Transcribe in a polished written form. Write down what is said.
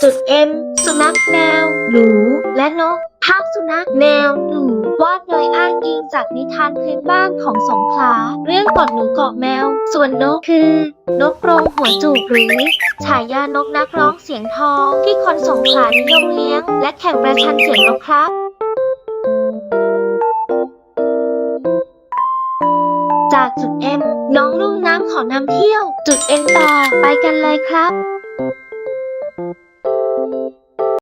จุด M สุนัขแมวหนูและนกภาพสุนัขแมวหนูวาดโดยอ้างอิงจากนิทานพื้นบ้านของสงขลาเรื่องกอดหนูเกาะแมวส่วนนกคือนกกรงหัวจูบหรือฉายานกนักร้องเสียงทองที่คนสงขลานิยมเลี้ยงและแข่งประชันเสียงนกครับจากจุด M น้องลุ่มน้ำขอนำเที่ยวจุด N ต่อไปกันเลยครับ